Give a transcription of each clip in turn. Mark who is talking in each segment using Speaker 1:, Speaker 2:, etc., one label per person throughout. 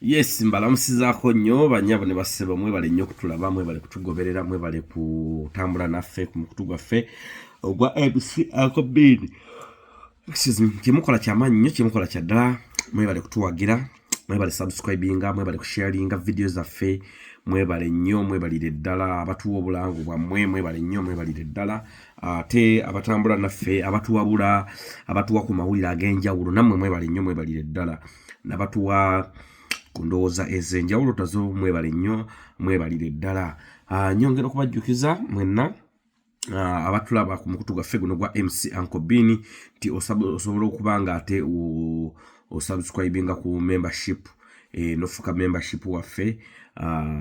Speaker 1: Yes, mbalamusizaako nnyo banyabo ne bassebo mwebale nnyo kutulaba, mwebale kutugoberera, mwebale kutambula naffe ku mukutu gwaffe ogwa MC Uncle Ben. Kyemukola kyamaanyi nnyo, kyemukola kya ddala, mwebale kutuwagira, mwebale subscribinga, mwebale kusharinga video zaffe, mwebale nnyo, mwebalire ddala abatuwa obulango bwammwe, mwebale nnyo, mwebalire ddala ate abatambula naffe, abatuwabula, abatuwa ku mawulire ag'enjawulo, nammwe mwebale nnyo, mwebalire ddala, n'abatuwa ku ndowooza ez'enjawulo tazo mwebale nnyo, mwebalire ddala. Nyongera okubajjukiza mwenna abatulaba ku mukutu gwaffe guno gwa MC Uncle Ben nti osobola okuba nga ate osubscribinga ku membership, nofuka membership waffe,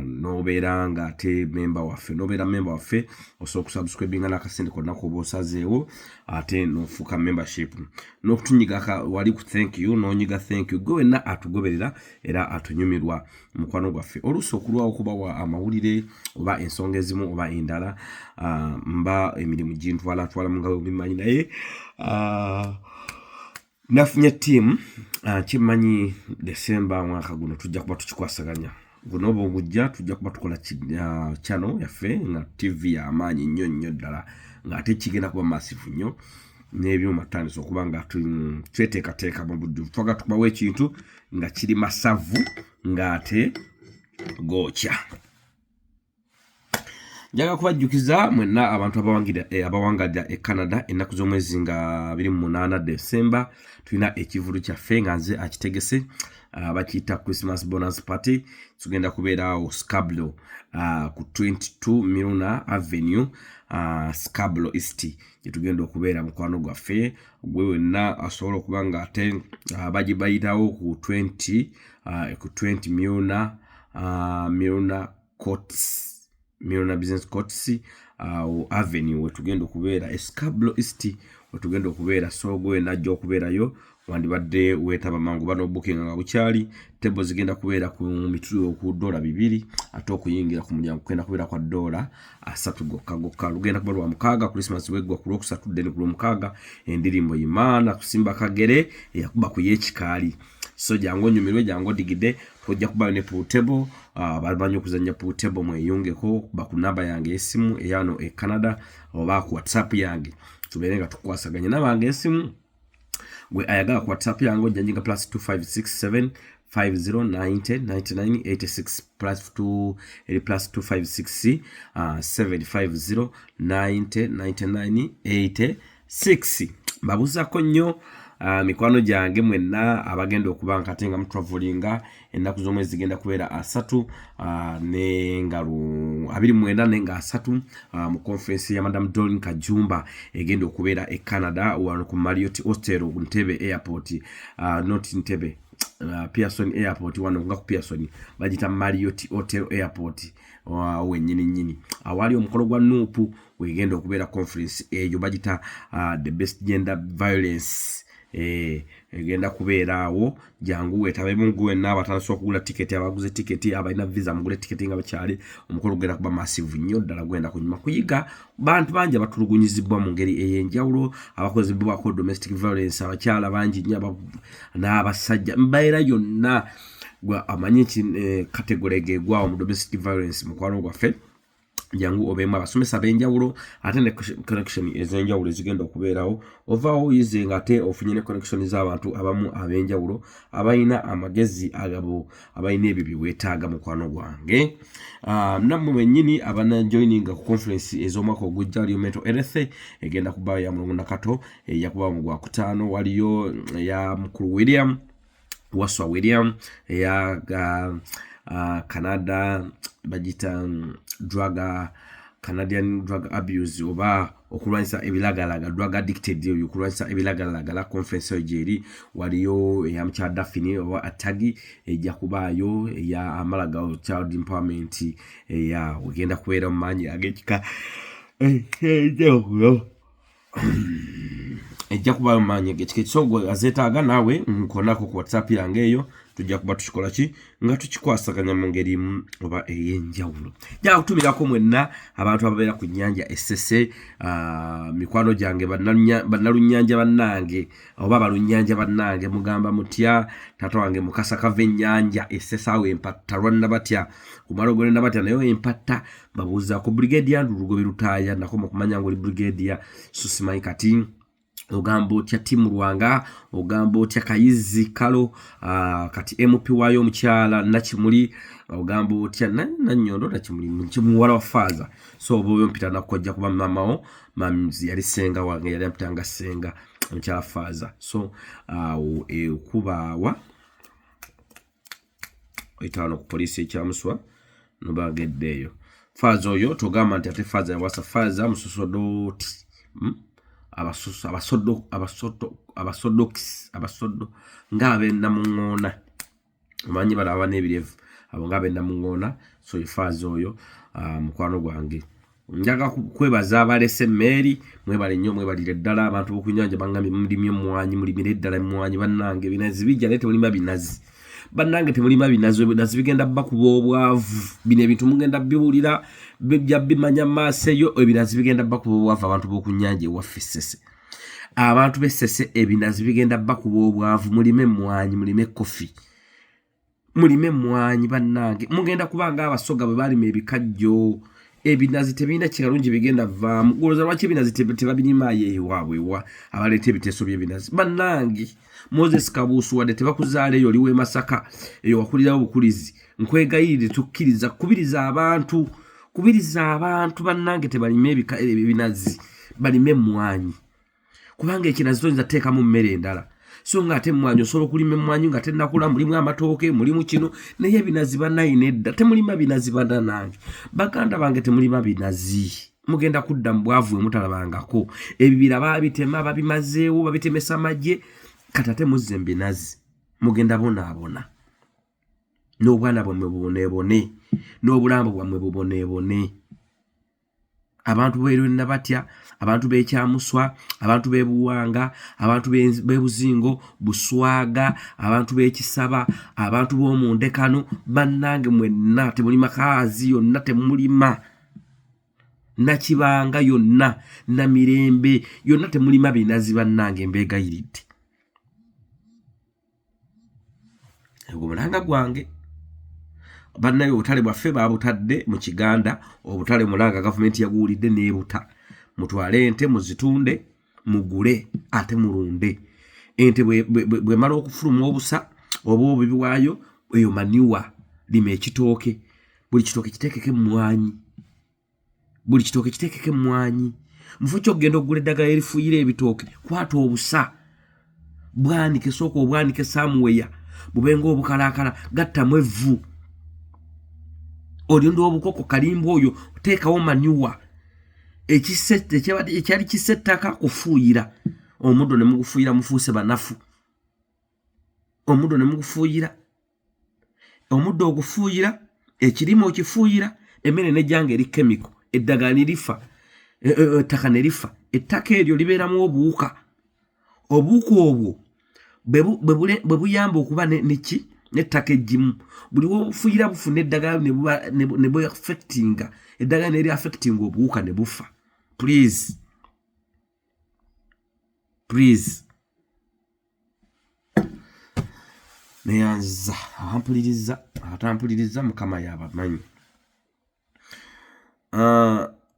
Speaker 1: nobeera nga ate member waffe, nobeera member waffe osobola okusubscribinga n'akasente konna koba osazeewo ate nofuka membership, n'okutunyiga wali ku thank you, n'onyiga thank you gwe wenna atugoberera era atunyumirwa mukwano gwaffe. Oluusi okulwawo okubawa amawulire oba ensonga ezimu oba endala, mba emirimu gintwala mu nga bimanyi, naye nafunye ttiimu kimmanyi December mwaka guno tujja kuba tukikwasaganya. Guno oba ogujja tujja kuba tukola channel yaffe nga TV y'amaanyi nnyo nnyo ddala, ng'ate kigenda kuba massive nnyo n'ebyuma tutandise okuba nga tweteekateeka mu budde. Twaga tukubawo ekintu nga kiri masavu ng'ate gookya. Njaga kubajjukiza mwenna abantu abawangalira e Canada ennaku z'omwezi nga 28 December tulina ekivulu kyaffe nga nze akitegese, bakiyita Christmas bonus party. Tugenda kubeerawo Scarborough ku 22 Milner Avenue, Scarborough East gye tugenda okubeera mukwano gwaffe. Gwe wenna asobola okuba nga ate bagibayitawo ku 20 Milner Courts, Milner Business Courts Avenue wetugenda okubeera, Scarborough East wetugenda okubeera. So gwe najja okubeerayo wandibadde weetaba mangu bano booking nga bukyali. Table zigenda kubeera ku mitulo ku $2 ate okuyingira ku mulyango kugenda kubeera kwa $3 gokka. Lugenda kuba lwa mukaaga, Christmas weggwa ku Lwokusatu, then ku Lwomukaaga endirimbo Imana kusimba kagere eyakuba ku y'ekikaali. So jangu onyumirwe, jangu odigide, tujja kuba ne pool table. Bamanyi okuzannya pool table mweyungeko kuba ku namba yange y'essimu eyano e Canada oba ku WhatsApp yange tubeere nga tukwasaganya n'abange esimu. Gwe ayagala ku WhatsApp yange ojja njinga +2567 50909986 +256 750909986. Mbabuzaako nnyo mikwano gyange mwenna abagenda okuba nkate nga mutravelinga ennaku z'omwezi zigenda kubeera 3 n'engalo 29 n'enga 3 mu conference ya Madam Doreen Kajumba egenda okubeera e Canada wano ku Marriott Hotel Ntebe Airport, not Ntebe, Pearson Airport wano nga ku Pearson bagita Marriott Hotel Airport wennyini awali omukolo gwa Nuupu wegenda okubeera conference eyo bagita the best gender violence egenda kubeeraawo. Jangu weetabemu gwe wenna abatandise okugula tiketi, abaguze tiketi, abalina visa mugule tiketi nga bakyali. Omukolo gugenda kuba massive nnyo ddala, gwenda kunyuma kuyiga bantu bangi abatulugunyizibwa mu ngeri ey'enjawulo, abakozesebwako domestic violence, abakyala bangi nnyo n'abasajja, mbeera yonna gwe amanyi kategole gegwawo mu domestic violence mukwano gwaffe. Jangu obeemu abasomesa ab'enjawulo ate ne connection ez'enjawulo zigenda okubeerawo. Ovaawo yize nga ate ofunye ne connection z'abantu abamu ab'enjawulo abalina amagezi agabo, abalina ebyo bye weetaaga mukwano gwange. Nammwe mwennyini abanajoininga ku conference ez'omwaka ogujja waliyo mental health egenda kuba ya mulongo nakato, eyakuba mu Gwakutaano. Waliyo eya mukulu William Waswa William, eya Canada bagita Canadian drug abuse oba okulwanyisa ebiragalaga, drug addicted yo okulwanyisa ebiragalaga conference eyo gyeri. Waliyo eya mukyala Daphne oba Atagi ejja kubaayo, eya Amalaga child empowerment eya wegenda kubeera mu maanyi ag'ekika ejja kubayo maanyi ekyo gwe azeetaaga naawe nkonako ku WhatsApp yange eyo tujja kuba tukikola ki nga tukikwasaganya mu ngeri oba ey'enjawulo. Jja kutumirako mwenna abantu ababeera ku nnyanja Essese, mikwano gyange bannalunnyanja bannange oba abalunnyanja bannange, mugamba mutya taata wange Mukasa kava ennyanja Essese awo Empatta lwanna batya kumalo gwenna batya naye Empatta babuuzaako Brigadier Ndulugobe Lutaaya nako mukumanya ng'oli Brigadier Susimanyi kati ogamba otya Timu Lwanga, ogamba otya Kayizi Kalo, kati MP waayo omukyala Nakimuli, ogamba otya Nannyondo Nakimuli muwala wa Faaza. So obo mpita nakojja kuba mamawo mamzi yali senga wange yali mpitanga senga omukyala Faaza. So ekubaawa oyitaano ku poliisi ekyamuswa nobageddeeyo. Faaza oyo togamba nti ate Faaza yawasa Faaza musosodoti abasodo ngaabe namuŋŋoona omanyi balaba n'ebirevu abo ngaabe namuŋŋoona. So Faaza oyo mukwano gwange njaga kwebaza abalese Mary, mwebale nnyo mwebalire ddala abantu b'okunyanja bangambye mulimye mmwanyi mulimire ddala mmwanyi bannange ebinazi bijja naye temulima binazi bannange temulima binazi bigenda bakuba obwavu bino ebintu mugenda biwulira bijja bimanya maaso eyo ebinazi bigenda bakuba obwavu abantu b'okunyanja ewaffe Essese. Abantu b'Essese ebinazi bigenda bakuba obwavu mulime mmwanyi mulime kofi mulime mmwanyi bannange mugenda kubanga abasoga bwe balima ebikajjo ebinazi tebina kirungi bigenda vaamu goloza lwaki ebinazi tebabirima ewaabwe abaleeta ebiteeso by'ebinazi bannange. Moses Kabuusu wadde tebakuzaala eyo oliwe Masaka eyo wakulirawo obukulizi nkwegayirire tukkiriza kubiriza abantu bannange tebalime ebinazi balime mmwanyi kubanga ekinazi toyinza teekamu mmere endala. So nga ate mmwanyi osobola okulima emmwanyi nga tennakula mulimu amatooke mulimu kino naye ebinazi bannayi nedda temulima binazi bannange baganda bange temulima binazi mugenda kudda mu bwavu bwe mutalabangako ebibira baabitema babimazeewo babitemesa amagye kati ate muzze mbinazi mugenda bonaabona n'obwana bwammwe buboneebone n'obulambo bwammwe buboneebone. Abantu b'Erwena batya abantu b'Ekyamuswa abantu b'Ebuwanga abantu b'Ebuzingo Buswaga abantu b'Ekisaba abantu b'Omundekano bannange mwenna temulima Kaazi yonna temulima Nakibanga yonna Namirembe yonna temulima binazi bannange mbeegayiridde. Ego mulanga gwange bannayo obutale bwaffe baabutadde mu Kiganda obutale mulanga gavumenti yaguwulidde n'ebuta mutwale ente muzitunde mugule ate mulunde ente bwe mala okufuluma obusa oba obubi waayo eyo maniwa lima ekitooke buli kitooke kiteekeko emmwanyi mufu ky'ogenda okugula eddagala erifuuyira ebitooke kwata obusa bwanike sooka obwanike saamuweya bubenga obukalaakala gattamu evvu olinda obukoko kalimba oyo teekawo maniwa ekyali kisettaka kufuuyira omuddo ne mugufuuyira mufuuse banafu omuddo ne mugufuuyira omuddo ogufuuyira ekirime okifuuyira emmere nejjanga eri kemiko eddagala ne lifa ettaka ne lifa ettaka eryo libeeramu obuwuka obwo bwe buyamba okuba neki n'ettaka eggimu buli wobufuuyira bufuna eddagala ne bwe affectinga eddagala ne affectinga obuwuka ne bufa. Please neyanza atampuliriza mukama y'abamanyi.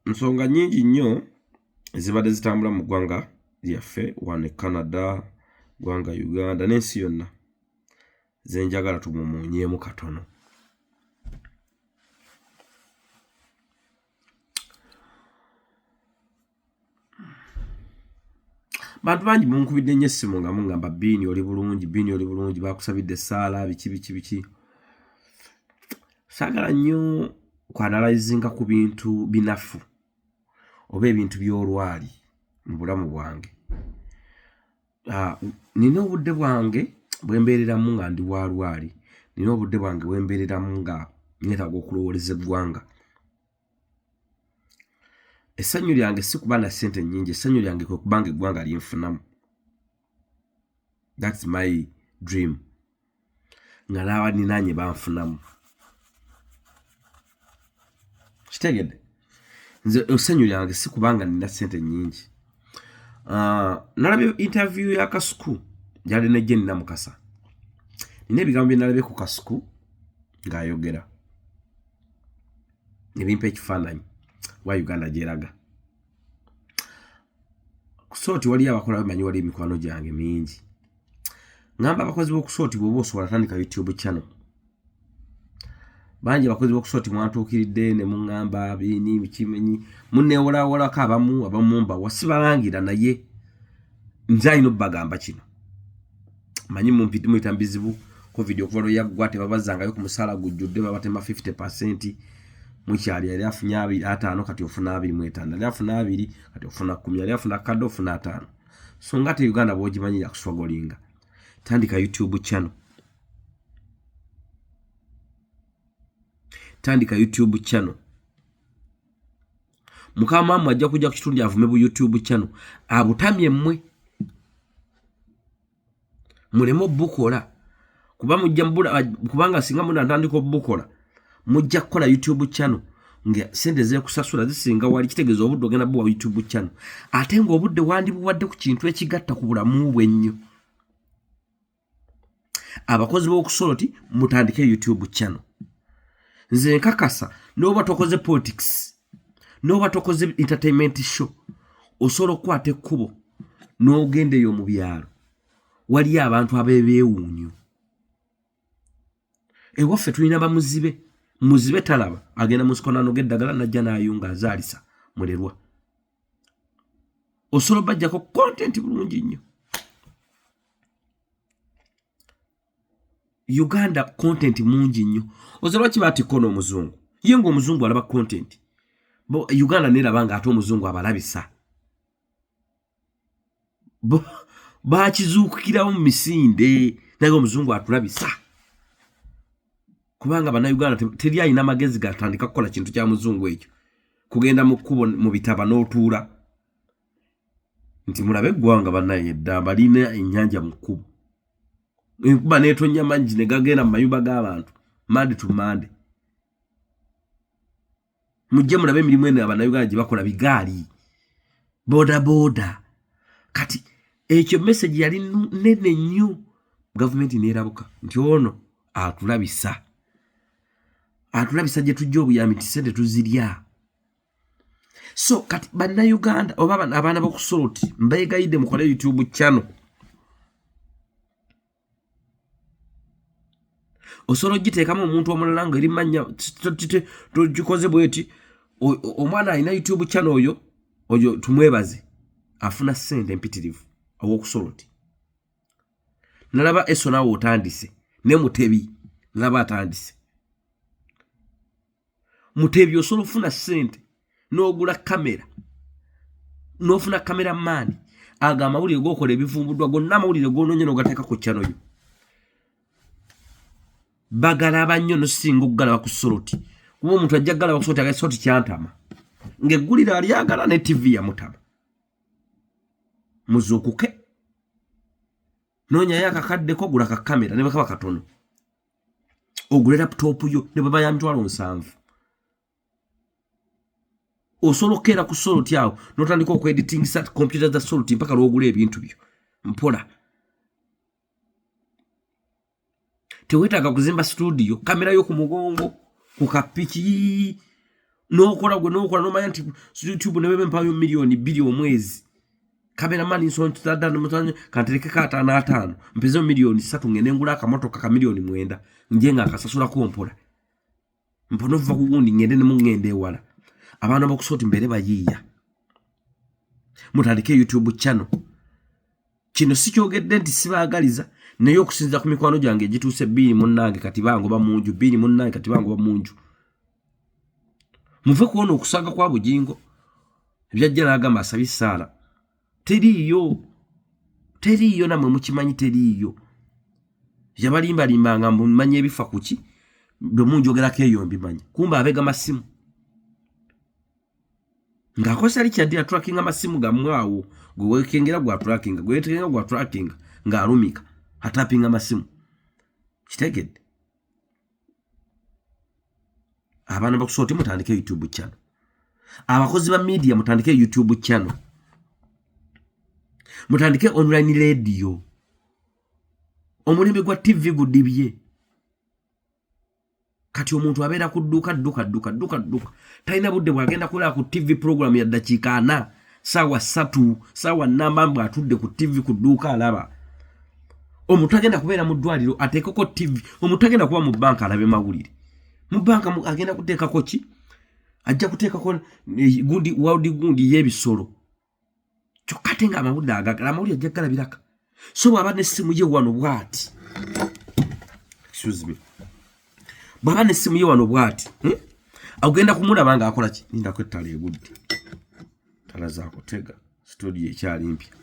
Speaker 1: Nsonga nnyingi nnyo ezibadde zitambula mu ggwanga lyaffe wano Canada ggwanga Uganda n'ensi yonna zenjagala tumumunyeemu katono. Bantu bangi munkubidde nnyo essimu nga mungamba Biini oli bulungi bakusabidde essaala biki saagala nnyo kwanalayizinga ku bintu binafu oba ebintu by'olwali mu bulamu bwange. Nina obudde bwange bwe mbeereramu nga ndi wa lwali nina obudde bwange bwe mbeereramu nga neetaaga okulowooleza eggwanga. Essanyu lyange si kuba na ssente nnyingi, essanyu lyange kwe kubanga eggwanga linfunamu That's my dream. Ngalawa ni nanye banfunamu. Kitegedde. Nze osenyu yange sikubanga nina sente nyingi. Nalabe interview ya Kasuku yali ne Jenny Namukasa. Nina ebigambo bye nalabe ku Kasuku ng'ayogera. Ne bimpa ekifaananyi wa Uganda gyeraga. Kusooti wali abakola bamanyi wali emikwano gyange mingi. Ngamba abakozi b'okusooti bw'oba osobola tandika YouTube channel. Banji abakozi b'okusooti mwantuukiridde ne muŋŋamba bini bikimenyi munneewolawolako abamumba wasibalangira naye nze alina obbagamba kino. Manyi muyita bizibu covid okuva lwe yaggwa tebabazangayo ku musaala gujjudde babatema 50%. Mukyali yali afunye 5 kati ofuna 25, yali afuna 2 kati ofuna 10, yali afuna kadde ofuna 5. So ngate Uganda bwogimanyi yakuswagolinga. Tandika YouTube channel. Tandika YouTube channel. Mukama mwa ajja kujja ku kitundu avume bu YouTube channel. Abutamye mmwe. Mulemo bukola. Kuba mujja mbula kubanga singa muna ntandiko bukola. Mujja kukola YouTube channel. Nge sente ze kusasula zisinga wali kitegezo obudde ogenda bwa YouTube channel. Ate ngo obudde wandi buwadde ku kintu ekigatta ku bulamu bwennyo. Abakozi b'okusoloti mutandike YouTube channel. Nze nkakasa n'oba tokoze politics, n'oba tokoze entertainment show, osobola okukwata ekkubo n'ogendeyo mu byalo. Wali abantu abeebeewuunyo. Ewaffe tulina muzibe talaba agenda mu sikonano g'eddagala najja n'ayunga azaalisa mulerwa. Osobola bajjako content bulungi nnyo. Uganda content mungi nnyo. Ozalwa kibati kono omuzungu. Yengo omuzungu alaba content. Bo Uganda nerabanga ate omuzungu abalabisa. Bo bakizuukirawo mu misinde naye omuzungu atulabisa. Kubanga bana Uganda teri alina magezi gatandika kukola kintu kya muzungu ekyo. Kugenda mu kkubo mu bitaba n'otuula. Nti mulabe eggwanga bannaye eddamba lina ennyanja mu kkubo. Enkuba neetonya mangi ne gagenda mu mayumba g'abantu. Mande to mande. Mujje mulabe emirimu eno Abannayuganda gye bakola bigaali. Boda. Kati ekyo message yali nene nnyo. Gavumenti neerabuka nti ono atulabisa. Atulabisa gye tujja obuyambi nti sente tuzirya. So kati Bannayuganda oba abaana b'okusoloti mbeegayidde mukole YouTube channel. Osoro giteekamu omuntu omulala nga erimanya tugikoze bweti omwana alina YouTube channel oyo tumwebaze afuna sente empitirivu aw'okusoloti. Nalaba eso nawe otandise ne Mutebi nalaba atandise. Mutebi osobola ofuna sente n'ogula kamera n'ofuna kamera maani aga amawulire g'okola ebivumbuddwa gonna amawulire g'onoonya n'ogateeka ku channel yo. Bagalaba nnyo nosinga okugalaba ku soloti. Kuba omuntu ajja galaba ku soloti agasoloti kyantama. Ng'eggulira alyagala ne TV yamutama. Muzuukuke. Noonyayo akakaddeko gula ka kamera ne bakaba katono. Ogule laptop yo ne baba ya mitwalo 7. Osobola okukeera ku soloti awo n'otandika okwediting computer za soloti mpaka lw'ogula ebintu byo. Mpola. Tewetaaga kuzimba studio, kamera yo ku mugongo, ku kapiki, n'okola n'omanya nti YouTube ne bebe mpayo milioni 2 omwezi. Kamera mani nsonti tadana mutanya kantereke ka 5 mpezo milioni 3 ngene ngula akamotoka ka milioni 9 njenga akasasula ko mpola. Mpono va kugundi ngende ne mungende wala. Abana bokusoti mbere bayiya. Mutandike YouTube channel. Kino sikyogedde nti sibaagaliza naye okusinza ku mikwano gyange gituuse 2 munnange kati bango bamunju 2 munnange kati bango bamunju. Muve kuona okusaga kwa bujingo byajja nagamba asabisaala. Teriyo namwe mukimanyi teriyo. Yabalimba nga mumanye ebifa kuki bwe munjogerako eyo mbimanyi. Kumba abega masimu. Ngakosa likyadira tracking amasimu gamwawo gwe wekengera gwa tracking gwe wetenga gwa tracking ng'alumika. atapinga amasimu kitegedde abana bakusoote mutandike YouTube channel abakozi ba media mutandike YouTube channel mutandike online radio omulembe gwa TV gudibye kati omuntu abeera kudduka talina budde bwagenda kulaba ku TV program ya dakiika 4 sawa 3 sawa namba mbwa atudde ku TV kudduka alaba omuntu agenda kubeera mu ddwaliro ateekeko TV omuntu agenda kuba mu banka alabe mawulire mu banka agenda kuteekako ki ajja kuteekako gundi y'ebisolo kyokka ate nga amawulire agagala amawulire ajja galabiraka so bw'aba n'essimu ye wano bw'ati bw'aba n'essimu ye wano bw'ati agenda kumulaba nga akola ki nindako ettala egudde ttala zaakutega studio ekyali mpya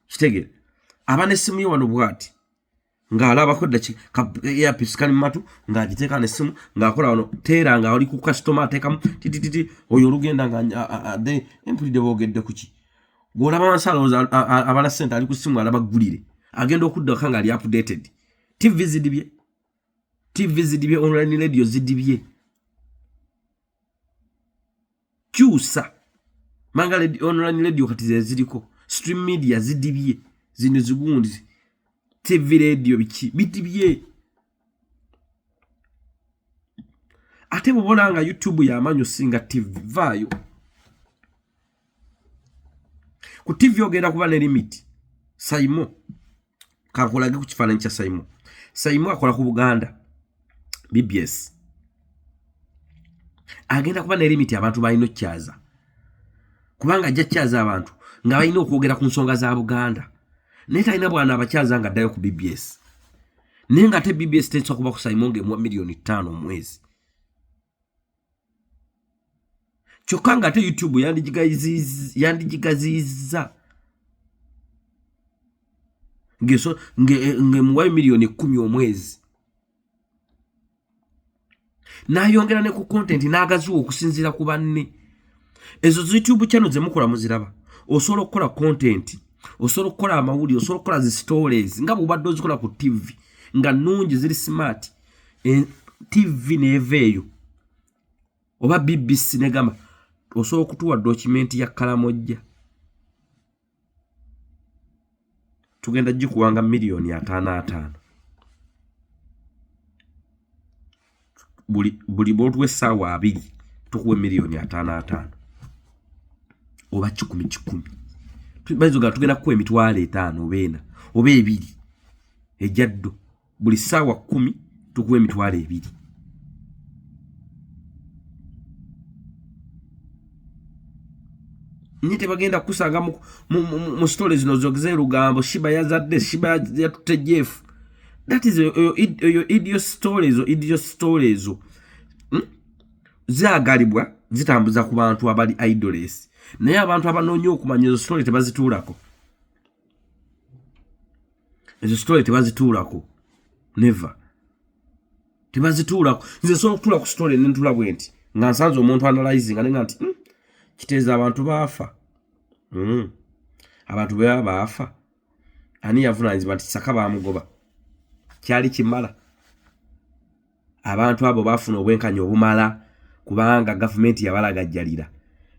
Speaker 1: kitegere aba n'essimu ye wano bw'ati ng'alabako earpiece kali mu matu ng'agiteeka n'essimu ng'akola wano teera nga oli ku customer ateekamu titititi oyo olugenda nga empulidde boogedde ku ki gw'olaba wansi alowooza abala ssente ali ku ssimu alaba ggulire agenda okuddako nga ali updated TV zidibye online radio zidibye kyusa manga online radio kati ziriko stream media zidibye zino zigundi TV radio biki bitibye ate bubona nga YouTube yamanyo singa TV vayo ku TV ogenda kuba ne limit Saimo kakolage ku kifaananyi kya Saimo akola ku Buganda BBS agenda kuba ne limit abantu balina okyaza kubanga ajja kyaza abantu nga balina okwogera ku nsonga za Buganda naye talina bwana abakyaza nga addayo ku BBS naye nga ate BBS tesobola kuba ku Saimo ng'emuwa $5,000,000 omwezi kyokka nga ate YouTube yandigigaziza ng'emuwayo $10,000,000 omwezi n'ayongera ne ku content n'agaziwa okusinziira ku banne ezo YouTube channel ze mukola muziraba osobola okukola content osobola okukola amawulire osobola okukola zi stories nga bw'obadde ozikola ku TV nga nnungi ziri smart TV neeveeyo oba BBC negamba osobola okutuwa document ya Kalamojja tugenda gikuwanga $5,000,000 buli bw'otuwa essaawa 2 tukuwe $5,000,000 oba 10 bayizoga tugenda kukuwa $5,000 oba 4 oba 2 ejjaddo buli ssaawa 10 tukuwe $2,000 nyite bagenda kusanga mu stories zino zogeze lugambo Shiba yazadde Shiba yatutte Jeff that is idiot stories zagalibwa zitambuza ku bantu abali idoless naye abantu abanoonya okumanya ezo story tebazituulako never tebazituulako nze sobola okutuula ku story nentula bwe nti nga nsanze omuntu analyzing nga nti kiteeza abantu baafa abantu bwe baafa ani yavunaanyizibwa nti Kisaka baamugoba kyali kimala abantu abo baafuna obwenkanya obumala kubanga gavumenti yabalagajjalira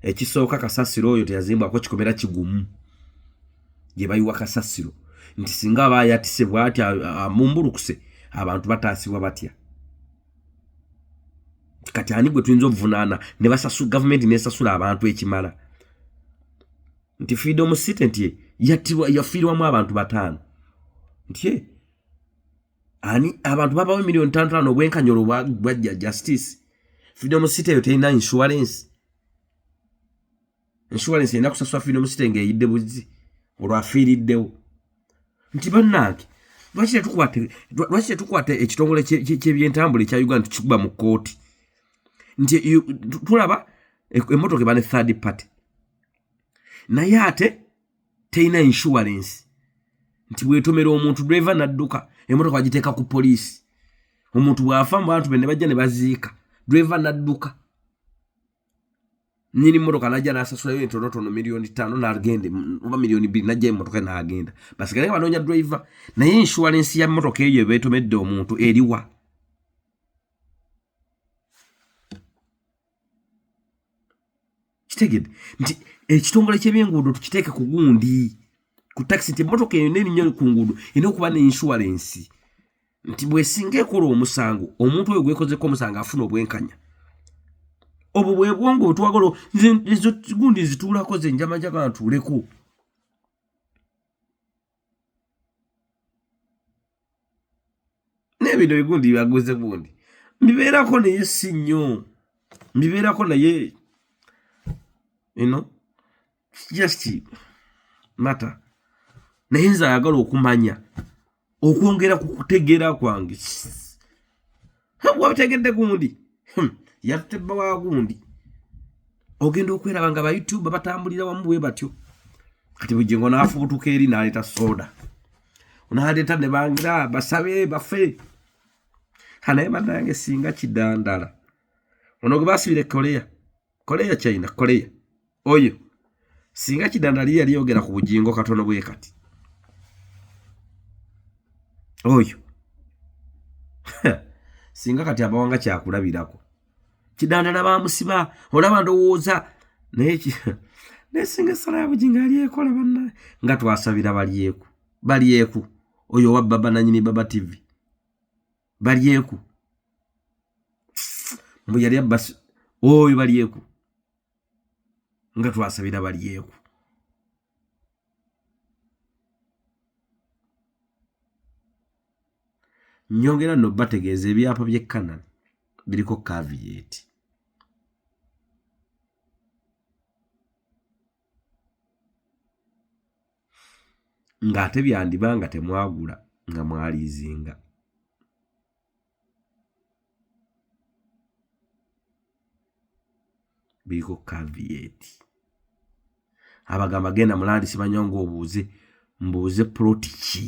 Speaker 1: ekisooka kasasiro oyo teyazimbwako kikomera kigumu gye bayiwa kasasiro nti singa abayatise bw'ati mumbulukuse abantu bataasibwa batya kati ani gwe tuyinza obuvunaana ne basasula gavumenti nesasula abantu ekimala nti Freedom City nti yafiirwamu abantu 5 nti ani abantu babawo $5,000,000 obwenkanya olwo bwajja justice Freedom City eyo terina insurance erina kusasula Freedom City ng'eyidde buzi olwafiiriddewo nti bannange lwaki tetukwata ekitongole ky'ebyentambula ekya Uganda tukikuba mu kkooti nti tulaba emmotoka eba ne third party naye ate terina insurance nti bwetomera omuntu driver nadduka emmotoka bagiteeka ku poliisi omuntu bw'afa mu bantu be ne bajja ne baziika driver nadduka nyiri motoka najja n'asasula entonotono miliyoni 5 n'agende oba miliyoni 2 najja emmotoka n'agenda basigale banoonya driver naye insurance ya motoka eyo beetomedde omuntu eriwa kitegedde nti ekitongole ky'ebyenguudo tukiteeke ku gundi ku taxi nti motoka eyo n'erinnyo ku nguudo erina okuba ne insurance nti bwesinga ekola omusango omuntu oyo gwekozeko omusango afuna obwenkanya obwo bwe bwongo bwetwagala ezo gundi zituulako ze njama njagala ntuuleko n'ebintu ebigundi byaguze gundi mbibeerako naye si nnyo mbibeerako naye just matter naye nze ayagala okumanya okwongera ku kutegeera kwange wabitegedde gundi yatutebba wa gundi ogenda okweraba nga baYouTube batambulira wamu bwe batyo kati bugingo n'afubutuka eri n'aleeta soda n'aleeta ne bangira basabe bafe naye bannange singa kidandala ono gwe baasibire Korea China Korea oyo singa kidandala yali yogera ku bugingo katono bwe kati oyo singa kati abawanga kyakulabirako kidandala bamusiba olaba ndowooza naye singa essala ya bugingo yali ekola bannaye nga twasabira balyeku oyo wa baba nanyini baba TV balyeku mbu yali abbasi oyo balyeku nga twasabira balyeku nyongera no bategeeza ebyapa by'ekkanani biriko caveat ng'ate byandiba nga temwagula nga mwaliizinga biriko caveat abagamba genda mulandisi banyonga mbuuze ploti ki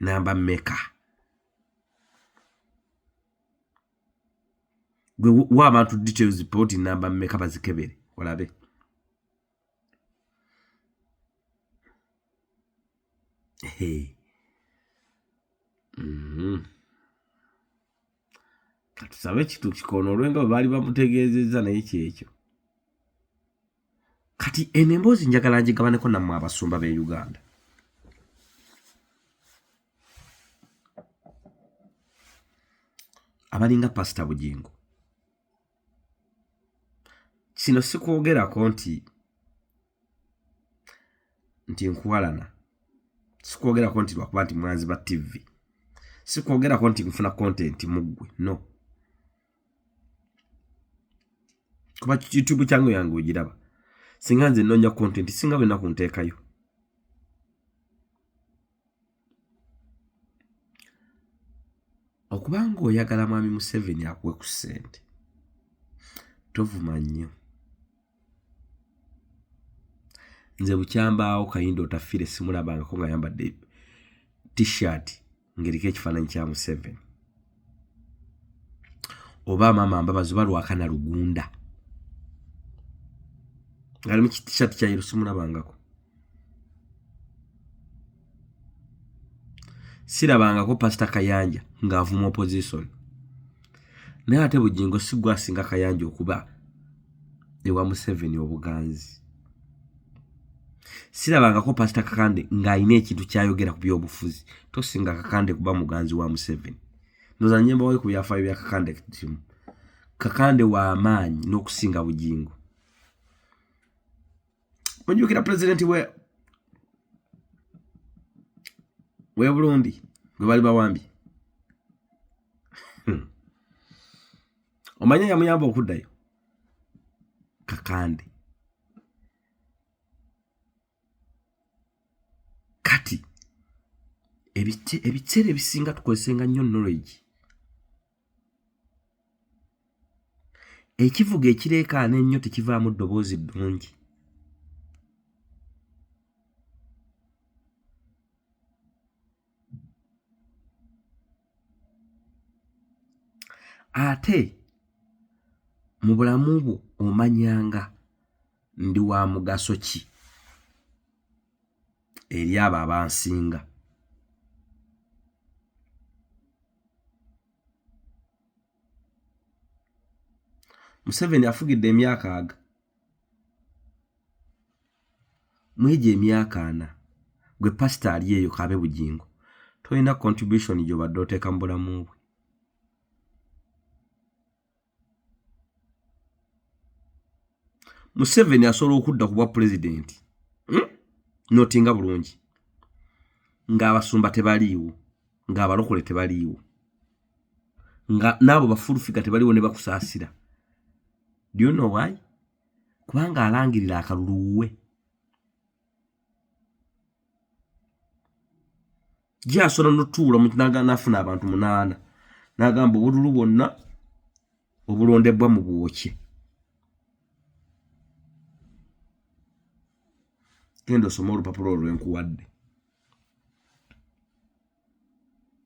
Speaker 1: namba mmeka gwe wa abantu details ploti namba mmeka bazikebere olabe katusabe ekitu kikono olwenga baali bamutegeezezza naye kyekyo kati emboozi njagala ngigabaneko nammwe abasumba b'e Uganda abalinga pasita bugingo kino sikwogerako nti nkuwalana sikwogerako nti lwakuba nti mwanzi ba TV sikwogerako nti nfuna content muggwe no kuba YouTube kyangu yange ogiraba singa nze nonya content singa bwe nakunteekayo okubanga oyagala mwami Museveni akuwe ku ssente tovuma nnyo nze bukyambaawo Kayindo Otafiire simulabangako nga yambadde t-shirt ng'eriko ekifaananyi kya Museveni oba maama Mbabazi oba Lwakana Lugunda ng'ali mu t-shirt kya yero simulabangako sirabangako Pastor Kayanja ng'avuma opposition naye ate bugingo si gwe asinga Kayanja okuba ewa Museveni obuganzi sirabangako Pastor Kakande ng'alina ekintu kyayogera ku by'obufuzi tosinga Kakande kuba muganzi wa Museveni ndoza nyemba we ku byafaayo bya Kakande kitimu Kakande wa amaanyi n'okusinga bugingo onjukira president we Burundi gwe bali bawambi omanye yamuyamba okuddayo Kakande kati ebiseera ebisinga tukozesenga nnyo knowledge ekivuga ekireekaana ennyo tekivaamu ddoboozi ddungi ate mu bulamu bwo omanyanga ndi wa mugaso ki eri abo abansinga. Museveni afugidde emyaka aga, mwije emyaka 4 gwe pastor ali eyo kabe bugingo toyina contribution gy'obadde oteeka mu bulamu bwe. Museveni asobola okudda ku bwa pulezidenti notinga bulungi ng'abasumba tebaliiwo, ng'abalokole tebaliiwo, nga n'abo bafulufiga tebaliiwo ne bakusaasira. Do you know why? Kubanga alangirira akaluluwe. Jasola notuula mu nafuna abantu 8 n'agamba obululu bwonna obulondebwa mu bwokye. Genda osoma olupapula olwenkuwadde.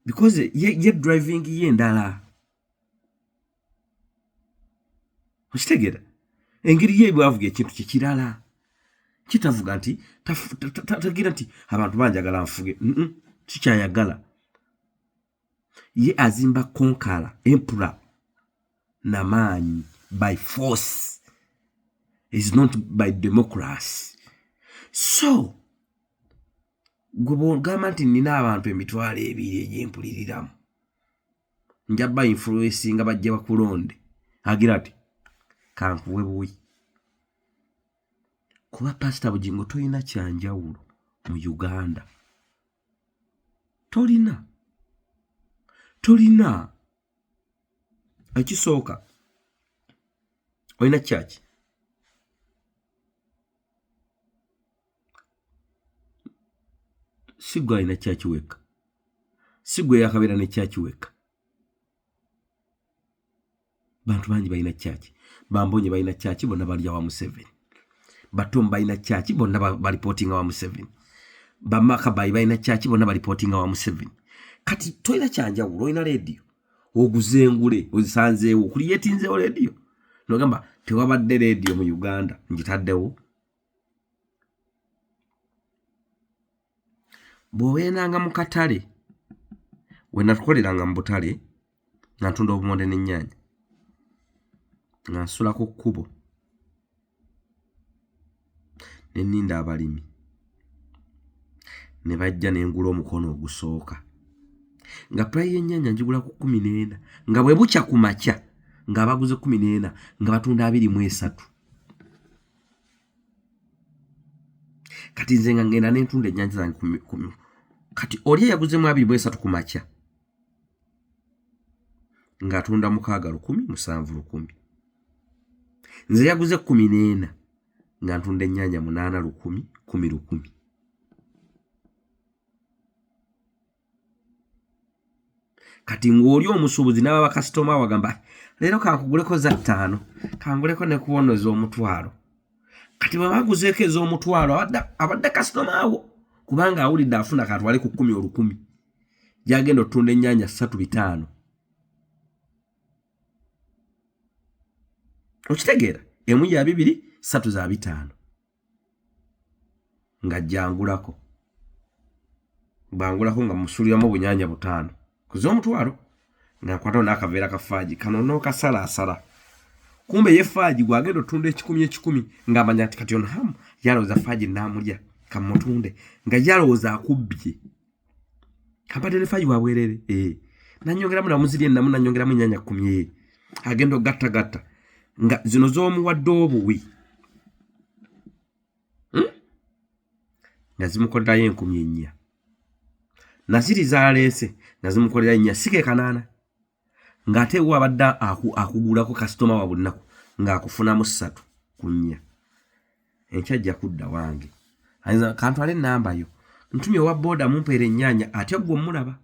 Speaker 1: Because ye driving ye ndala. Okitegera? Engeri ye bwavuga ekintu kikirala. Kitavuga nti tagira nti abantu banjagala nfuge. Kikyayagala. Ye azimba konkala emperor namaanyi by force. Is not by democracy. So gama nti nina abantu emitwalo 2 egyempuliriramu njaba influence nga bajja bakulonde agira ati kankuwe buwi. Kuba pastor bugingo toyina kyanjawulo mu Uganda. Tolina ekisooka oyina church sigwa ina church weka sigwe yakabera ne church weka. Bantu banji bayina church, Bambonye bayina church bonna bali wa Museveni, Batom bayina church bonna ba reporting wa Museveni, Bamaka bayina church bonna ba reporting wa Museveni. Kati toyina kyanjawulo ina radio oguzengule ozisanzeewo creatinzeewo radio nogamba tewabadde radio mu Uganda njitaddewo. Bw'obeeranga mu katale we natukoleranga mu butale nga ntunda obumonde n'ennyaanya nga nsula ku kkubo ne nninda abalimi ne bajja ne ngula omukono ogusooka nga prayi y'ennyaanya njigula ku 14 nga bwe bukya ku makya ng'abaguze 14 nga batunda 23. Kati nze nga ngenda n'entunda ennyanja zange kati oli yaguzemu 23 ku makya ng'atunda 6 10 7 10. Nze yaguze 14 nga ntunda ennyanja 8 10 10 10. Kati ng'oli omusuubuzi n'aba bakasitoma wagamba leero kankuguleko za 5 kanguleko ne kuwonoza omutwalo. Kati bwe baguzeeko ez'omutwalo abadde kasitoma awo kubanga awulidde afuna katwale ku 10 10 gyagenda otunda ennyanja 3 5. Okitegeera emu ya 2 3 za 5 nga jangulako bangulako nga musuliramu obunyaanya 5 kuzo omutwalo nga kwata n'akaveera kafaaji kano n'okasala asala. Kumbe ye faaji gwagenda otunda 10 nga amanya ati kati ono hamu yalowooza faaji naamulya kamutunde nga yalowooza akubbye kampadde ne faaji wabwerere nanyongeramu namuzirye namu nanyongeramu ennyanya 10 agenda ogattagatta nga zino z'omuwadde obuwi nga zimukolerayo 4,000 naziri zaleese nga zimukolera 4 sike 8 ng'ate wabadde akugulako kasitoma wa bunaku ng'akufunamu 3 ku 4 enkyajja kudda wange ayinza kantwale ennamba yo ntumye wa boda mumpeera ennyaanya ate gwe omulaba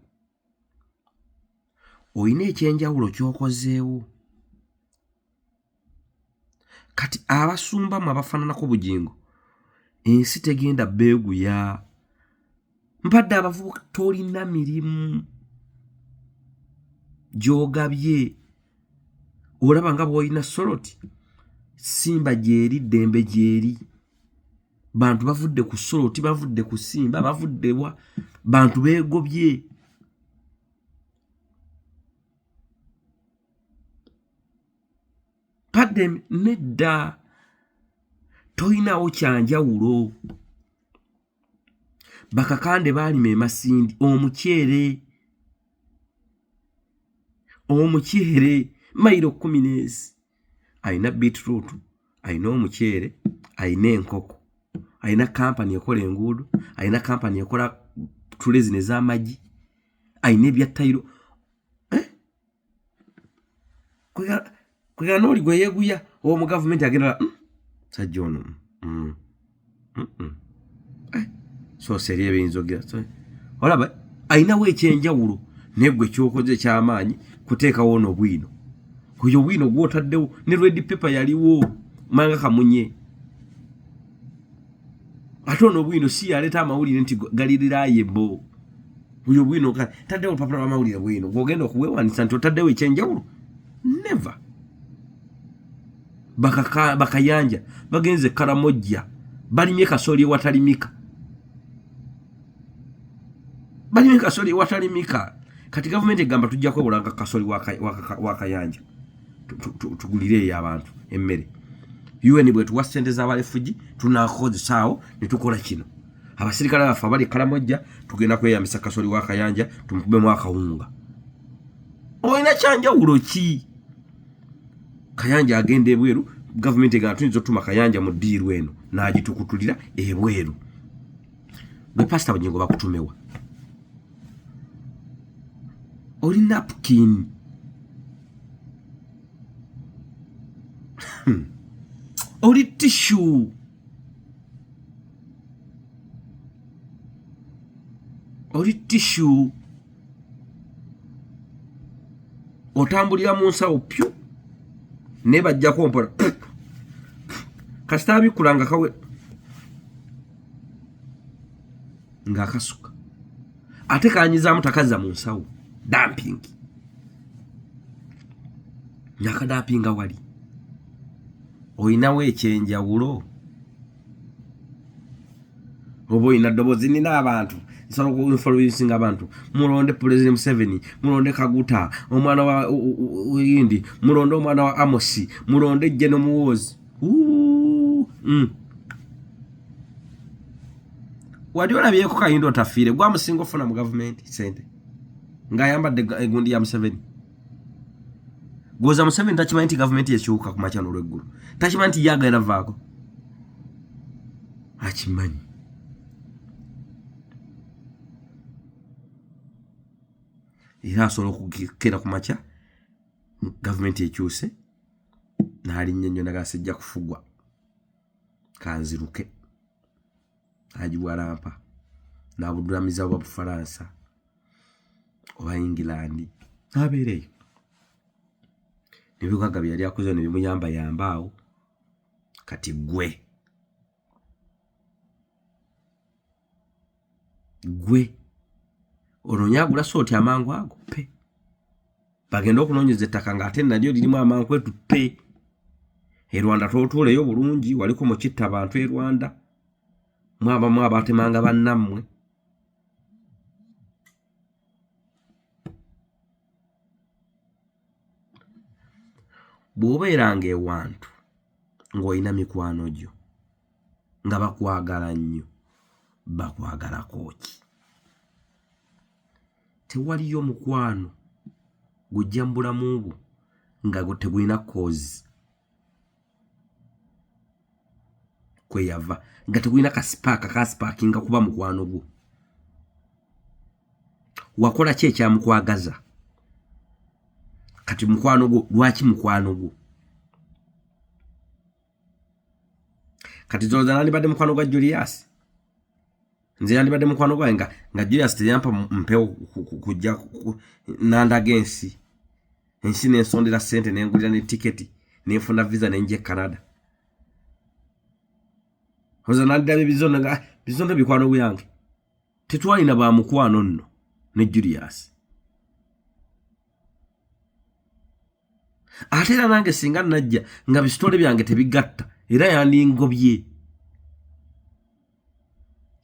Speaker 1: oyina ekyenjawulo ky'okozeewo. Kati abasumbamu abafaananako bugingo ensi tegenda beeguya mpadde abavubuka tolina mirimu gy'ogabye olaba nga bw'olina soloti Simba gyeri dembe gyeri bantu bavudde ku Soroti bavudde ku Simba bavudde wa bantu begobye padde nedda toyinawo kyanjawulo bakakande balima emasindi omukyere mayiro 10 ayina beetroot ayina omukyere ayina enkoko ayina kampani ekola enguudo ayina kampani ekola tulezine z'amagi ayina ebya tayiro kwegana oli gwe yeeguya owo mu gavumenti agenda sajja ono so seri ebiyinza ogira olaba ayinawo ekyenjawulo naye gwe kyokoze ky'amaanyi kuteekawo n'obwino oyo obwino gw'otaddewo ne red paper yaliwo manga kamunye ate ono obwino si yaleeta amawulire nti galiriraye bo oyo obwino taddewo olupapula lw'amawulire bwino gw'ogenda okuweewanisa nti otaddewo ekyenjawulo never bakayanja bagenze Karamojja balimye kasooli ewatalimika kati gavumenti egamba tujja kwebulanga kasooli wa Kayanja tugulireyo abantu emmere UN bwe tuwa ssente z'abalefugi tunakozesaawo ne tukola kino abasirikale baffe abali Karamojja tugenda kweyambisa kasooli wa Kayanja tumukubemu akawunga olina kyanjawulo ki Kayanja agenda ebweru gavumenti egamba tuyinza otuma Kayanja mu ddiiru eno n'agitukutulira ebweru gwe pasita Bugingo bakutumewa oli napkin oli tissue otambulira mu nsawo pyu ne bajjako mpola kasita abikulanga kawe ng'akasuka ate kanyizaamu takazza mu nsawo dumping nyakadampinga wali oyinawo ekyenjawulo oba oyina ddoboozi nina abantu nsala okuinfluencinga abantu mulonde President Museveni mulonde Kaguta omwana wa Yindi mulonde omwana wa Amosi mulonde Jeno Muwoozi wali olabyeko Kayindo otafiire gwamusinga ofuna mu gavumenti sente ng'ayambadde egundi ya Museveni goza Museveni takimanyi nti gavumenti yekiwuka ku makya n'olweggulu takimanyi nti yagenda vaako akimanyi era asobola okukera ku makya gavumenti ekyuse n'alinnya nnyo nagasijja kufugwa kanziruke agiwalampa n'abudulamiza bwa Bufalansa oba England n'abeereyo nebyogaga bye yali akoze nebimuyamba awo kati gwe ononyagula sooti amangu ago pe bagenda okunoonyeza ettaka ng'ate nalyo lirimu amankwetu pe e Rwanda tootuuleyo bulungi waliko mukitta abantu e Rwanda mwabamu abatemanga bannammwe bw'obeeranga ewantu ng'olina mikwano gyo nga bakwagala nnyo bakwagalako ki tewaliyo mukwano gujja mu bulamu bwo nga tegulina kozi kweyava nga tegulina kasipaakinga kuba mukwano gwo wakola ki ekyamukwagaza kati mukwano gwo lwaki mukwano gwo kati zoza nandibadde mukwano gwa Julius nze yandibadde mukwano gwange nga Julius teyampa mpewo kujja nandaga ensi n'ensondera ssente n'engulira ne tiketi n'enfuna visa n'enje Canada hoza nandirabe bizondo bikwano byange tetwalina ba mukwano nno ne Julius ate era nange singa najja nga bisitole byange tebigatta era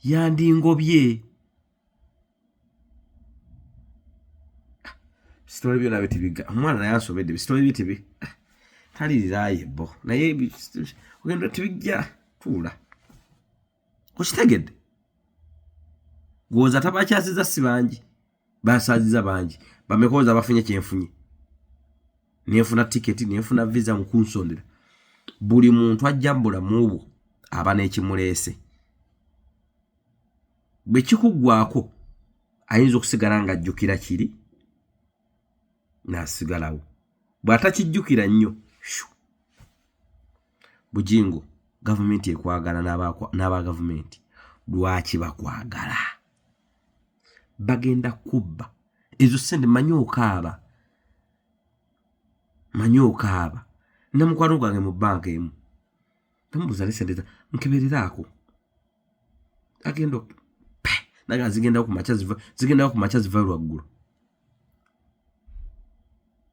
Speaker 1: yandingobye bisitole byonna bitibiga omwana naye ansobedde bisitole bye tibi talirirayo bo naye ogenda tibijja tuula kukitegedde gwoza tabakyasiza si bangi basaziza bangi bamekoza bafunye kyenfunye nenfuna tiketi nenfuna visa mukunsondera buli muntu ajja mbulamu bwo aba n'ekimuleese bwe kikuggwako ayinza okusigala nga ajjukira kiri n'asigalawo bw'atakijjukira nnyo Bujingo gavumenti ekwagala n'aba gavumenti lwaki bakwagala bagenda kubba ezo sente manyokaaba namukwano gwange mu banka emu tamubuza ne sente nkebereraako agenda naga zigenda ku macha ziva lwaggulu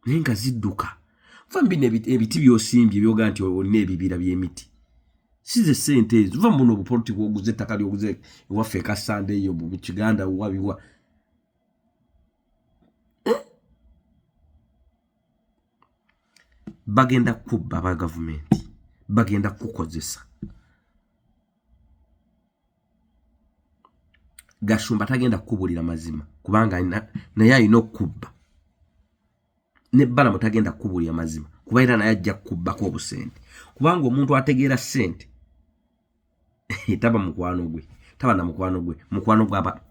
Speaker 1: nenga zidduka vambi ebiti byosimbye byoga nti olina ebibira by'emiti size sente ezo va muno obupoliti bwoguze ettaka lyoguze ewaffe ekasande eyo mu Kiganda wabiwa bagenda kubba aba gavumenti bagenda kukozesa Gashumba tagenda kubulira mazima kubanga naye alina okubba ne Balamu tagenda kubulira mazima kuba era naye ajja kubbako obusente kubanga omuntu ategeera sente taba mukwano gwe taba na mukwano gw'aba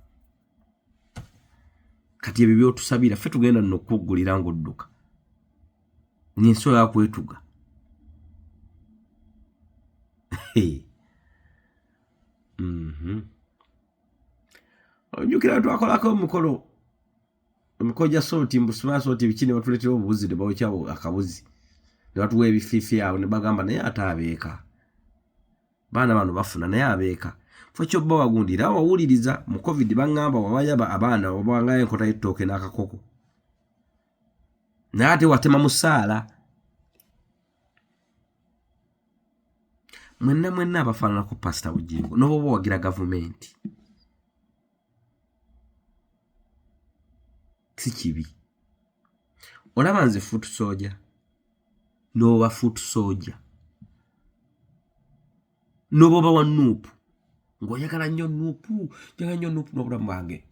Speaker 1: kati ebyo byotusabira ffe tugenda n'okuggulira ng'odduka n'ensola yakwetuga ojjukira twakolako omukolo gya sooti mbusuma sooti biki ne batuleetera obubuzi ne bawokya akabuzi ne batuwa ebifiifi awo ne bagamba naye ate abeeka baana bano bafuna naye abeeka ffe kyobba wagundira wawuliriza mu covid baŋŋamba wabayaba abaana wabangayo enkota y'ettooke n'akakoko naye ate watema musaala mwenna abafaananako Pastor Bujingo n'oba wagira gavumenti si kibi olaba nze foot soldier n'oba foot soldier n'oba wa Nuupu ng'oyagala nnyo Nuupu n'obulamu bwange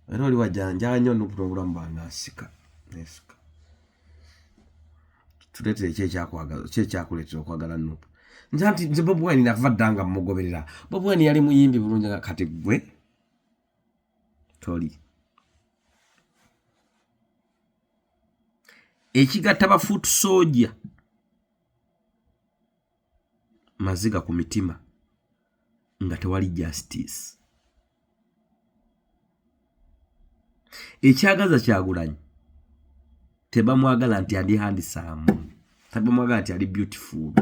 Speaker 1: era oli wajjanjala nnyo Nuupu n'obulamu bwange nsika tuleetere ekyakuleetera okwagala Nuupu nze Bobi Wine nava ddanga mmugoberera Bobi Wine yali muyimbi bulungi nga kati gwe toli ekigatta ba foot soldier maziga ku mitima nga tewali justice ekyagaza Kyagulanyi tebamwagala nti andi handsome tebamwagala nti ali beautiful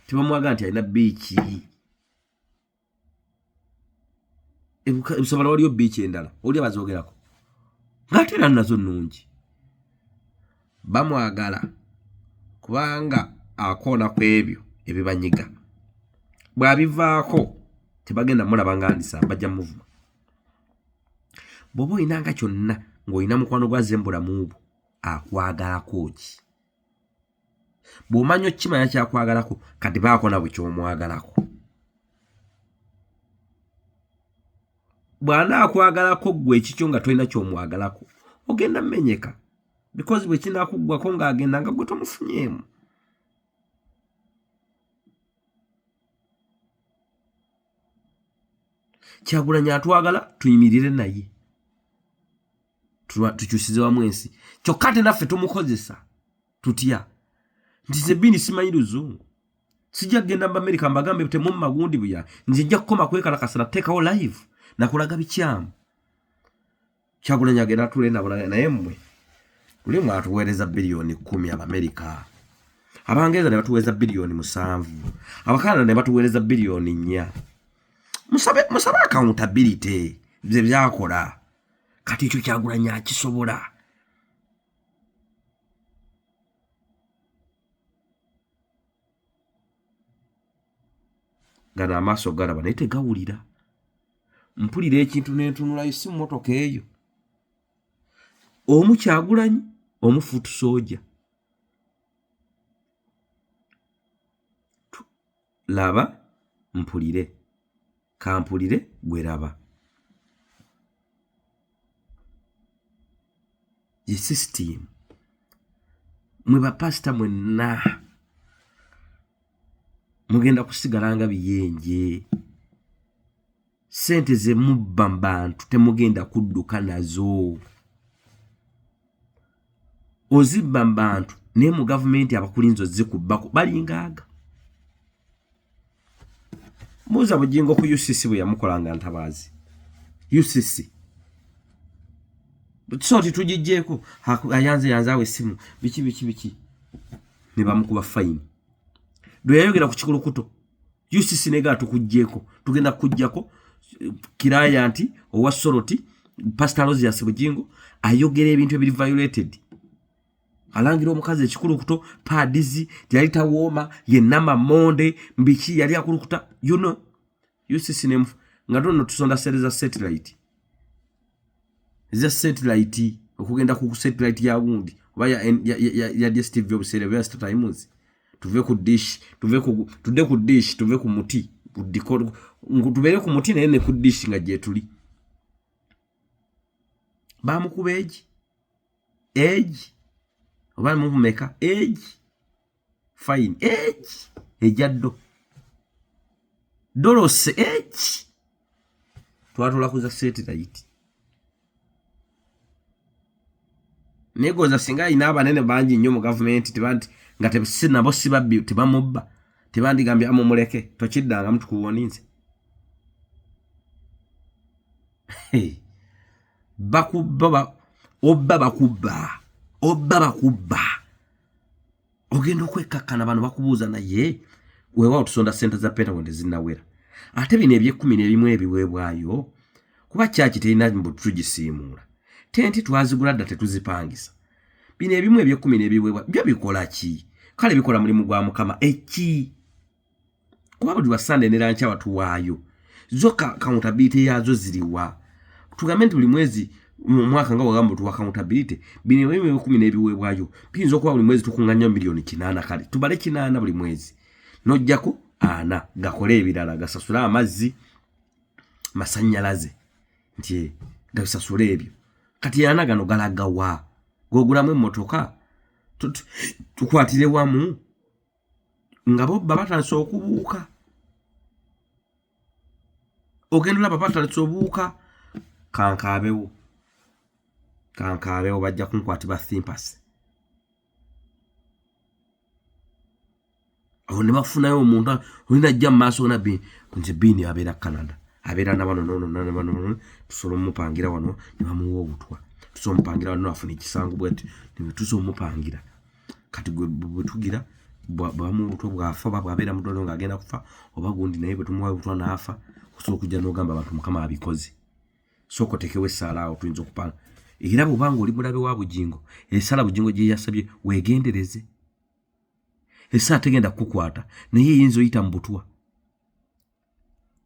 Speaker 1: tebamwagala nti alina biiki ebusobola waliyo biiki endala oli abazoogerako ng'ate era nazo nnungi bamwagala kubanga akoona ku ebyo ebibanyiga bw'abivaako tebagenda mulaba nga handisa bajja muvuma bw'oba olinanga kyonna ng'olina mukwano gwaze mbulamu bwo akwagalako ki bw'omanya okukimanya kyakwagalako kati baako na bwe kyomwagalako bw'anaakwagalako ggwe ekikyo nga tolina kyomwagalako ogenda mmenyeka because bwe kinaakuggwako ng'agenda nga gwe tomufunyeemu Kyagulanyi atwagala tuyimirire naye tukyusize wamu ensi kyokka ate naffe tumukozesa tutya nti ze bini simanyi luzungu sijja kgenda mu Amerika mbagambe temumu magundi buya nze nja kukoma kwekalakasa nateekawo live nakulaga bikyamu Kyagulanyi agenda atule nabula naye mmwe lulimu atuweereza biliyoni 10 Abamerika Abangereza ne batuweereza biliyoni 7 Abakanada ne batuweereza biliyoni 4 musabe accountability bye byakola kati ekyo Kyagulanyi akisobola gana amaaso galaba naye tegawulira. Mpulira ekintu n'entunula isi mmotoka eyo. Omu Kyagulanyi, omu Fuutu Sooja. Laba mpulire, kampulire gwe laba. Ye system. Mwe bapasita mwenna mugenda kusigala nga biyenje. Sente ze mubba mu bantu temugenda kudduka nazo. Ozibba mu bantu naye mu gavumenti abakulinzi ozikubbako balingaaga. Muza Bugingo ku UCC bwe yamukolanga Ntabaazi. UCC. Soti tujijjeeko ayanze awe essimu biki. Ne bamukuba fine. Dwe yayogera ku Kikulukuto. UCC nega tukujjeeko. Tugenda kujjako kiraya nti owa Soroti Pastor Rosias Bugingo ayogera ebintu ebiri violated. Alangira omukazi Ekikulukuto padizi yali tawooma yenama monde mbiki yali akulukuta UCC name ngadono tusonda sereza satellite za satellite okugenda ku satellite ya wundi oba ya DSTV obusere bya Star Times tuve ku dish tuve ku muti tubere ku muti naye ne ku dish nga je tuli bamukuba age oba mumeka age fine age ejaddo dolose age twatula kuza satellite negoza singa ina abanene bangi nnyo mu government tebandi nga tebisina bo sibabbi tebamubba tebandi gambye amumuleke tokiddanga mtu kuwoninze bakubba ogenda okwekakkana bano bakubuuza naye weewa otusonda sente za Pentagon tezinnawera ate bino eby'11 ebiweebwayo kuba kyaki terina mbu tugisiimuula tenti twazigula dda tetuzipangisa bino ebimu eby'11 ebiweebwa byo bikola ki kale bikola mulimu gwa Mukama eki kuba buli Sunday ne lancha watuwaayo zoka accountability yazo ziriwa tugambe nti buli mwezi mu mwaka nga wagamba tu accountability bino ebimu 10 ebiweebwayo pinzo kuba buli mwezi tukunganya milioni 8 kale tubale 8 buli mwezi nojjako ana gakole ebirala gasasula amazzi masannyalaze nti gasasula ebyo kati yana gano galagawa gogulamu emmotoka tukwatire wamu nga bo babatandise okubuuka ogendula babatandise obuuka kankaabewo bajja kunkwatibwa thimpasi awo ne bafunayo omuntu olina ajja mu maaso nabbi nze Bini abeera Canada abeera nabano tusobola omupangira wano ne bamuwa obutwa tusobola omupangira wano afuna ekisangu bweti ne tusobola omupangira kati bwe tugira bamu obutwa bwafa bwabeera mudono ng'agenda kufa oba gundi naye bwe tumuwa obutwa n'afa kusobola okujja n'ogamba abantu Mukama abikoze soko tekewe essaala awo tuyinza okupanga era bw'obanga oli mulabe wa Bugingo essaala Bugingo gye yasabye weegendereze essa tegenda kukwata naye yinzo oyita mu butwa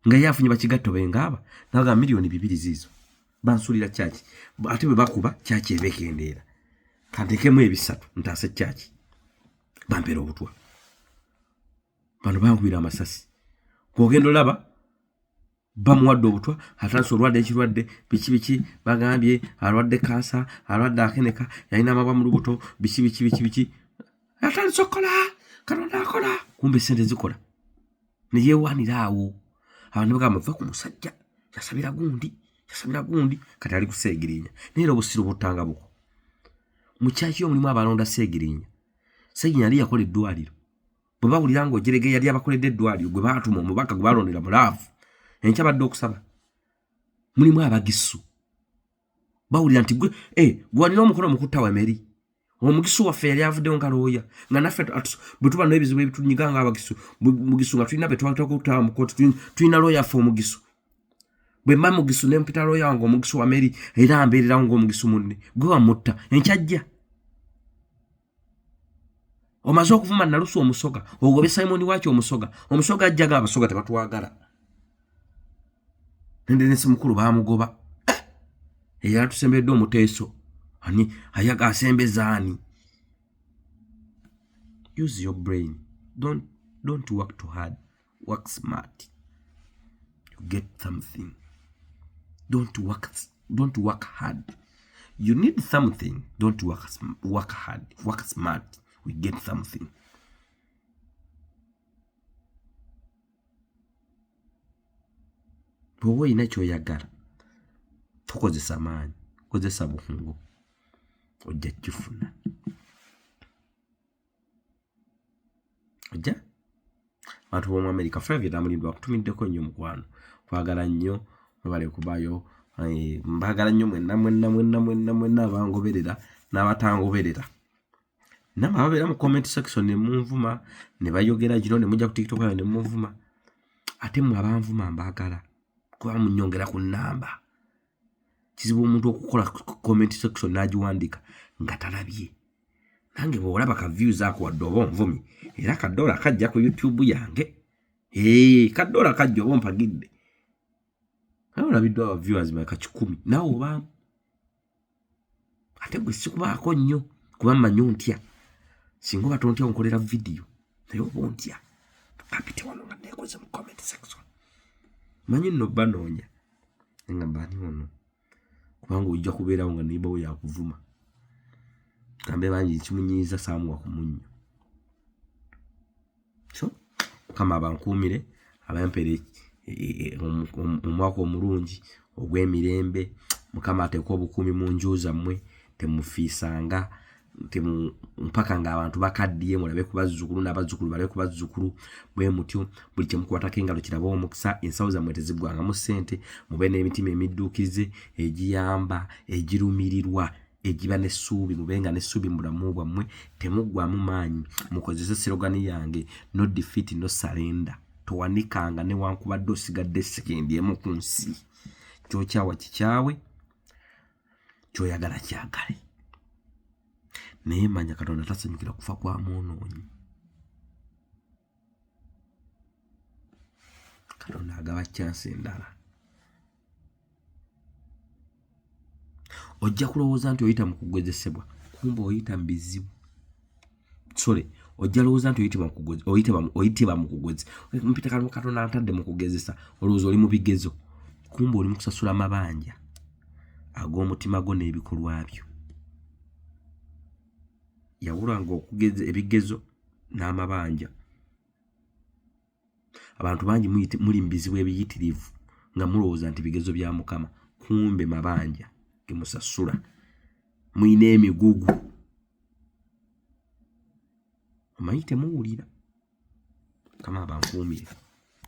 Speaker 1: nga yafunye bakigatto bengaaba naga milioni 2 zizo bansulira kyaki ate bwe bakuba kyaki ebekendeera kantekemu ebisatu ntaase kyaki bampera obutwa bano bangubira amasasi kwogendo laba bamuwadde obutwa atanso olwadde ekirwadde biki bagambye alwadde kansa alwadde akeneka yalina amabwa mu lubuto biki atanso kola Katonda akola kumbe sente zikola ne yeewanira awo abantu bagamba va ku musajja yasabira gundi kati ali kuseegirinya naye obusiru butanga buko mukyaki omulimu abalonda seegirinya yali yakola eddwaliro bwe bawulira ng'ogerege yali abakoledde eddwaliro gwe baatuma omubaka gwe balondera mulaavu enkya badde okusaba mulimu abagisu bawulira nti gwe gwanina omukono mu kutta Wameri omugisu waffe yali avuddewo nga looya nga naffe bwe tuba n'ebizibu ebitunyiga nga abagisu mugisu nga tulina be twakutaba mu kooti tulina looya ffe omugisu bwe mba mugisu ne mpita looya wange omugisu Wameri era ambeererawo ng'omugisu munne gwe wamutta enkyajja omaze okuvuma Nalusu omusoga ogobe Simon Wachi omusoga ajjaga abasoga tebatwagala ndenesi mukulu bamugoba era tusembedde omuteeso ani ayaga asembeza ani. Use your brain. Don't work too hard. Work smart. You get something. Don't work hard. You need something. Don't work hard. Work smart. We get something. Bwowe ina kyoyagala tokozesa maanyi, kozesa buhungu ojja kifuna. Ojja abantu b'omu America Flavia Tamulindwa kutumiddeko nnyo mukwano, twagala nnyo mwebale kubayo, mbagala nnyo mwenna abangoberera n'abatangoberera. Namwe ababeera mu comment section ne munvuma ne bayogera gino ne mujja ku TikTok ne munvuma. Ate mwe abanvuma mbagala kuba munyongera ku namba. Kizibu omuntu okukola comment section n'agiwandika nga talabye. Nange bw'olaba ka views ako wadde oba onvumi era $1 kajja ku YouTube yange. $1 kajja oba mpagidde. Awo labiddwa aba viewers ba 10 nawe oba. Ate gwe sikubaako nnyo kuba mmanyi ntya. Singa batontya onkolera video naye oba ontya. Kapite wano nga neekoze mu comment section. Manyi nno banoonya. Ngamba ani ono. Kubanga ojja kubeerawo nga neighbor we yakuvuma. Kambe bangi kimunyiiza saamuwa ku munnyo. So kama abankuumire abampere omwaka omulungi ogw'emirembe. Mukama ateeka obukuumi mu nju zammwe, temufiisanga mpaka nga abantu bakaddiye mulabe ku bazzukulu n'abazzukulu balabe ku bazzukulu. Bwe mutyo buli kye mukwatako engalo kiraba omukisa, ensawo zammwe teziggwangamu ssente, mube n'emitima emidduukize egiyamba egirumirirwa egiba n'essuubi, mubenga n'essuubi mu bulamu bwammwe, temuggwamu maanyi. Mukozese slogani yange no defeat no surrender. Towanikanga newankubadde osigadde sekendi emu ku nsi. Kyokyawa kikyawe, kyoyagala kyagale. Naye manya Katonda tasanyukira kufa kwa mwonoonyi. Katonda agaba chance endala. Ojja kulowooza nti oyita mu kugwezesebwa, kumbe oyita mu bizibu. Ojja lowooza nti oyitibwa mu kugwezesa. Mpita Katonda antadde mu kugezesa, olowooza oli mu bigezo. Kumbe oli mu kusasula mabanja ag'omutima gwo n'ebikolwa byo. Yawulanga okugeza ebigezo n'amabanja. Abantu bangi muli mu bizibu ebiyitirivu nga mulowooza nti bigezo bya Mukama, kumbe mabanja gemusasula. Muyina emigugu. Omanyi temuwulira. Kama abankuumire.